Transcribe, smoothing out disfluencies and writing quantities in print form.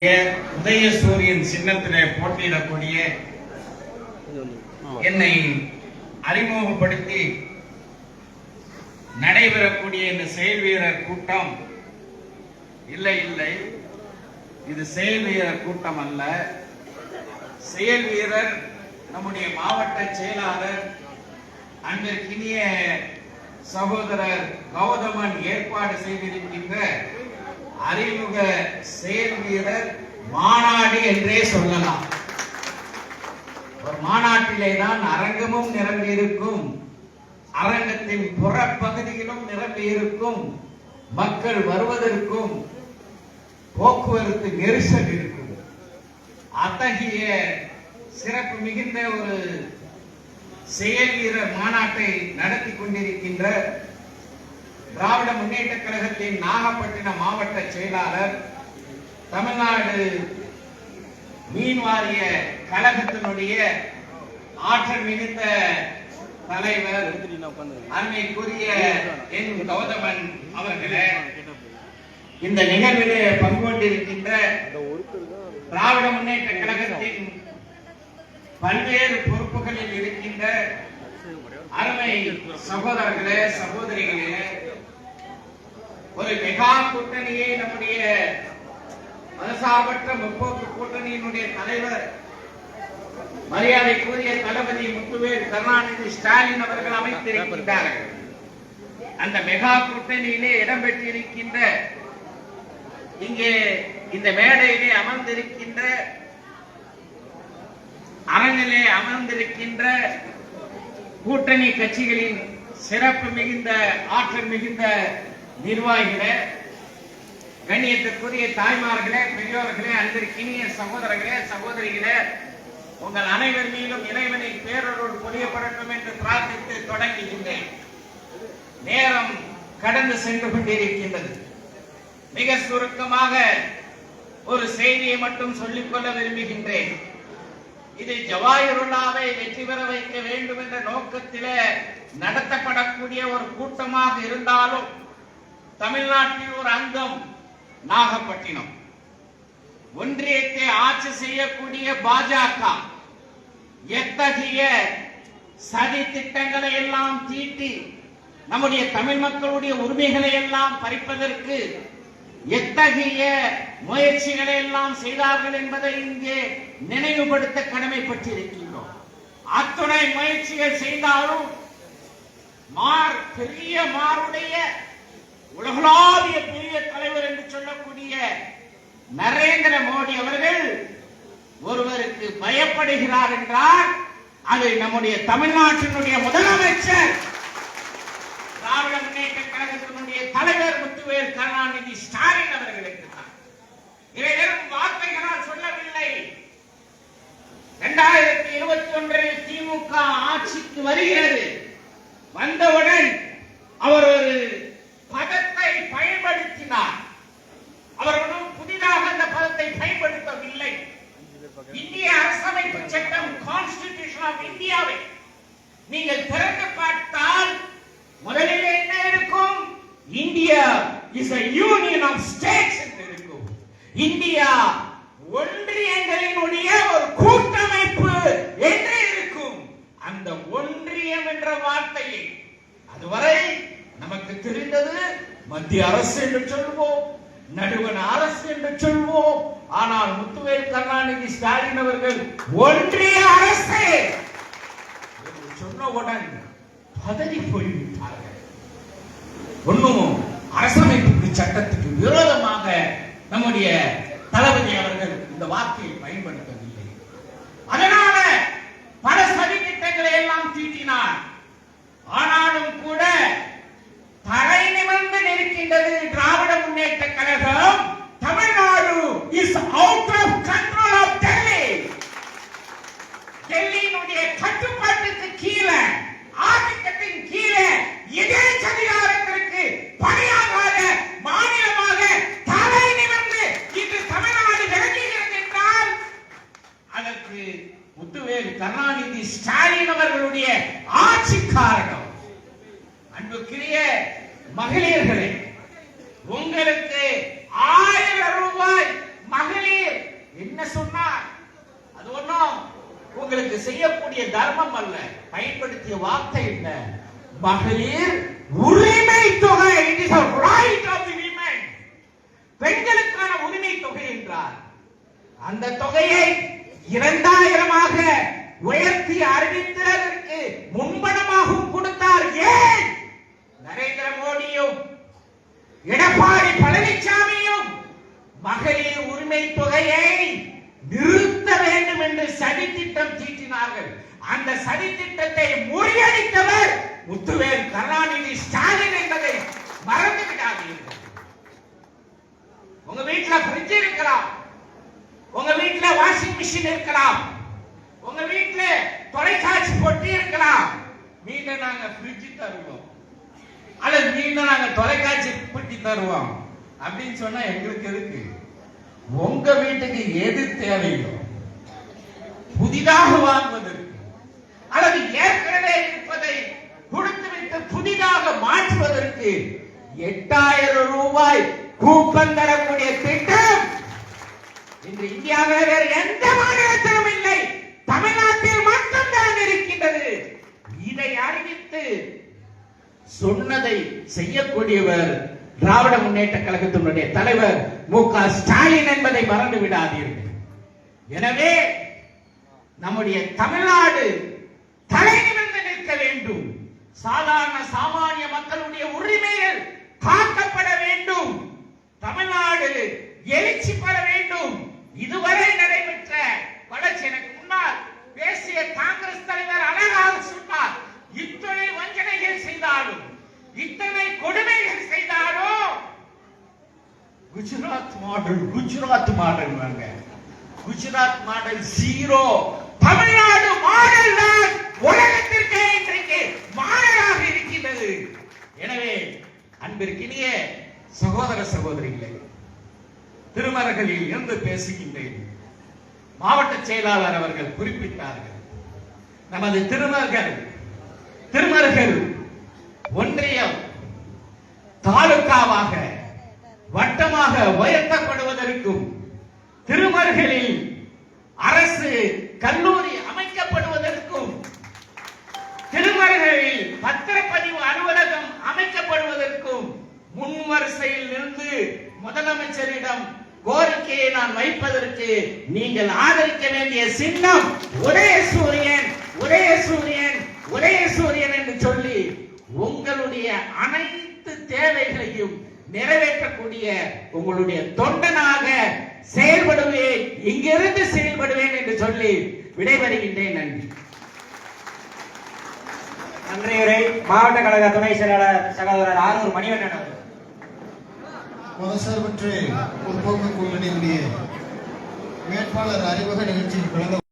உதயசூரியன் சின்னத்திலே போட்டியிடக்கூடிய என்னை அறிமுகப்படுத்தி நடைபெறக்கூடிய இந்த செயல் வீரர் கூட்டம் இல்லை இல்லை, இது செயல் வீரர் கூட்டம் அல்ல. செயல் வீரர் நம்முடைய மாவட்ட செயலாளர் அன்பிற்கினிய சகோதரர் கௌதமன் ஏற்பாடு செய்திருக்கின்ற அறிமுக செயல் வீரர் மாநாடு என்றே சொல்லலாம். ஒரு மாநாட்டிலே தான் அரங்கமும் நிரம்பி இருக்கும், அரங்கத்தின் புறப்பகுதியிலும் நிரம்பி இருக்கும், மக்கள் வருவதற்கும் போக்குவரத்து நெரிசல் இருக்கும். அத்தகைய சிறப்பு மிகுந்த ஒரு செயல் வீரர் மாநாட்டை நடத்தி கொண்டிருக்கின்ற திராவிட முன்னேற்ற கழகத்தின் நாகப்பட்டினம் மாவட்ட செயலாளர், தமிழ்நாடு மீன் வாரிய கழகத்தினுடைய ஆற்றல் மிகுந்த தலைவர் அன்னைக்குரிய என் கௌதமன் அவர்களே, இந்த நிகழ்விலே பங்கு கொண்டிருக்கின்ற திராவிட முன்னேற்ற கழகத்தின் பல்வேறு பொறுப்புகளில் இருக்கின்ற அருமை சகோதரர்களே சகோதரிகளே, ஒரு மெகா கூட்டணியை நம்முடைய மதசார்பற்ற முற்போக்கு கூட்டணியினுடைய தலைவர் மரியாதைக்குரிய தளபதி முத்துவேல் கருணாநிதி ஸ்டாலின் அவர்கள் அமைத்திருக்கின்றார்கள். அந்த மெகா கூட்டணியிலே இடம்பெற்றிருக்கின்ற இங்கே இந்த மேடையிலே அமர்ந்திருக்கின்ற அரங்கிலே அமர்ந்திருக்கின்ற கூட்டணி கட்சிகளின் சிறப்பு மிகுந்த ஆற்றல் மிகுந்த நிர்வாகிகளே, கண்ணியத்திற்குரிய தாய்மார்களே, பெரியோர்களே, அன்பிற்கினிய சகோதரர்களே சகோதரிகளே, உங்கள் அனைவர் மீதும் இறைவனின் பேரருள் பொழியப்படட்டும் என்று பிரார்த்தித்து தொடங்குகின்றேன். நேரம் கடந்து சென்று கொண்டிருக்கின்றது. மிக சுருக்கமாக ஒரு செய்தியை மட்டும் சொல்லிக்கொள்ள விரும்புகின்றேன். இது ஜவாஹிருல்லாவை வெற்றி பெற வைக்க வேண்டும் என்ற நோக்கத்திலே நடத்தப்படக்கூடிய ஒரு கூட்டமாக இருந்தாலும் தமிழ்நாட்டில் ஒரு அங்கம் நாகப்பட்டினம். ஒன்றியத்தை ஆட்சி செய்யக்கூடிய பாஜக எத்தகைய சதி திட்டங்களை எல்லாம் தீட்டி நம்முடைய தமிழ் மக்களுடைய உரிமைகளை எல்லாம் பறிப்பதற்கு எத்தகைய முயற்சிகளை எல்லாம் செய்தார்கள் என்பதை இங்கே நினைவுபடுத்த கடமைப்பட்டிருக்கின்றோம். அத்துணை முயற்சிகள் செய்தாலும் பெரிய மாறுடைய உலகளாவிய பெரிய தலைவர் என்று சொல்லக்கூடிய நரேந்திர மோடி அவர்கள் ஒருவருக்கு பயப்படுகிறார் என்றால் அது நம்முடைய தமிழ்நாட்டினுடைய முதலமைச்சர் திராவிட முன்னேற்ற கழகத்தினுடைய தலைவர் முத்துவேல் கருணாநிதி ஸ்டாலின் அவர்களுக்கு தான். இவை வெறும் வார்த்தைகளால் சொல்லவில்லை. 2021 திமுக ஆட்சிக்கு வருகிறது. வந்தவுடன் அவர் ஒரு பதத்தை பயன்படுத்தினார். அவர்களும் புதிதாக அந்த பதத்தை பயன்படுத்தவில்லை. இந்திய அரசமைப்பு சட்டம், கான்ஸ்டிடியூஷன் ஆஃப் இந்தியாவை நீங்கள் திறந்து பார்த்தால் முதலில் என்ன இருக்கும்? India is a union of states என்று இருக்கும். இந்தியா ஒன்றியங்களினுடைய ஒரு கூட்டமைப்பு என்று இருக்கும். அந்த ஒன்றியம் என்ற வார்த்தையை அதுவரை நமக்கு தெரிந்தது மத்திய அரசு என்று சொல்வோம், நடுவண் அரசு என்று சொல்வோம். ஆனால் முத்துவேல் கருணாநிதி ஸ்டாலின் அவர்கள் ஒன்றிய அரசு சொன்னவுடன் பதறி போய்விட்டார்கள். ஒன்னும் அரசமைப்பு சட்டத்துக்கு விரோதமாக நம்முடைய தளபதி அவர்கள் இந்த வார்த்தையை பயன்படுத்தவில்லை. அதனால பல சதி திட்டங்களை எல்லாம் தீட்டினார். ஆனாலும் கூட தரை நிமிர்ந்து நிற்கின்றது Dravida Munnetra Kazhagam. Tamil Nadu is out of control of Delhi. டெல்லியினுடைய கட்டுப்பாட்டுக்கு கீழே, ஆதிக்கத்தின் கீழே, இதே அதிகாரத்திற்கு பணியாகாத மாநிலமாக தலை நிமிர்ந்து இன்று தமிழ்நாடு விளங்குகிறது என்றால் அதற்கு முத்துவேல் கருணாநிதி ஸ்டாலின் அவர்களுடைய ஆட்சி காரணம். அன்புக்குரிய மகளிர்களே, உங்களுக்கு 1000 ரூபாய் மகளிர் என்ன சொன்னார்? அது ஒண்ணும் உங்களுக்கு செய்யக்கூடிய தர்மம் அல்ல. பயன்படுத்திய வார்த்தை என்ன? மகளிர் உரிமை தொகை. It is a right of the women. பெண்களுக்கான உரிமை தொகை என்றார். அந்த தொகையை 2000ஆக உயர்த்தி அறிவித்ததற்கு முன்பணமாகவும் கொடுத்தார். ஏன்? நரேந்திர மோடியும் எடப்பாடி பழனிசாமியும் மகளிர் உரிமை தொகையை நிறுத்த வேண்டும் என்று சதித்திட்டம் தீட்டினார்கள். அந்த சதித்திட்டத்தை முறியடித்தவர் முத்துவேல் கருணாநிதி ஸ்டாலின் என்பதை மறந்து விடாதீர்கள். உங்க வீட்டுல ஃப்ரிட்ஜ் இருக்கலாம், உங்க வீட்டுல வாஷிங் மிஷின் இருக்கலாம், உங்க வீட்டுல தொலைக்காட்சி பொட்டி இருக்கலாம். மீண்டும் நாங்க ஃப்ரிட்ஜ் தருவோம் அல்லது மீண்டும் நாங்க தொலைக்காட்சி பொட்டி தருவோம் அப்படின்னு சொன்னா எங்களுக்கு எதுக்கு? உங்க வீட்டுக்கு எது தேவையோ புதிதாக வாங்குவதற்கு அல்லது ஏற்கனவே இருப்பதை கொடுத்துவிட்டு புதிதாக மாற்றுவதற்கு 8000 ரூபாய் கூப்பன் தரக்கூடிய திட்டம் இன்று இந்தியாவில் வேறு எந்த மாநிலத்திலும் இல்லை, தமிழ்நாட்டில் மட்டும்தான் இருக்கின்றது. இதை அறிவித்து சொன்னதை செய்யக்கூடியவர் திராவிட முன்னேற்ற கழகத்தினுடைய தலைவர் மு.க. ஸ்டாலின் என்பதை மறந்து விடாதீர்கள். எனவே நம்முடைய தமிழ்நாடு தலை நிமிர்ந்து நிற்க வேண்டும். சாதாரண சாமானிய மக்களுடைய உரிமைகள் காக்கப்பட வேண்டும். தமிழ்நாடு எழுச்சி பெற வேண்டும். இதுவரை நடைபெற்ற வளர்ச்சி, எனக்கு முன்னால் பேசிய காங்கிரஸ் தலைவர் அழகாக சொன்னார். இத்தனை வஞ்சனைகள் செய்தாலும், இத்தனை கொடுமைகள் செய்தாலும் Gujarat model Gujarat model 0. Tamil Nadu model தான் உலகத்திற்கே இன்றைக்கு மாடலாக இருக்கின்றது. எனவே அன்பிற்கினிய சகோதர சகோதரிகளே, திருமருகலில் இருந்து பேசுகின்றேன். மாவட்ட செயலாளர் அவர்கள் குறிப்பிட்டார்கள். நமது திருமருகல் ஒன்றியம் தாலுகாவாக வட்டமாக உயர்த்தப்படுவதற்கும் திருமருகலில் அரசு கல்லூரி அமைக்கப்படுவதற்கும் திருமருகலில் பத்திரப்பதிவு அலுவலகம் அமைக்கப்படுவதற்கும் முன்வரிசையில் இருந்து முதலமைச்சரிடம் கோரிக்கையை நான் வைப்பதற்கு நீங்கள் ஆதரிக்க வேண்டிய சின்னம் உதயசூரியன் என்று சொல்லி உங்களுடைய அனைத்து தேவைகளையும் நிறைவேற்றக்கூடிய உங்களுடைய தொண்டனாக செயல்படுவேன், இங்கிருந்து செயல்படுவேன் என்று சொல்லி விடைபெறுகின்றேன். நன்றி. நன்றியுரை மாவட்ட கழக துணை செயலாளர் சகோதரர் ஆரூர் மணிவண்ணன் அவர்கள். மதசார்பற்ற முற்போக்கு கூட்டணியுடைய வேட்பாளர் அறிமுக நிகழ்ச்சியில் கலந்து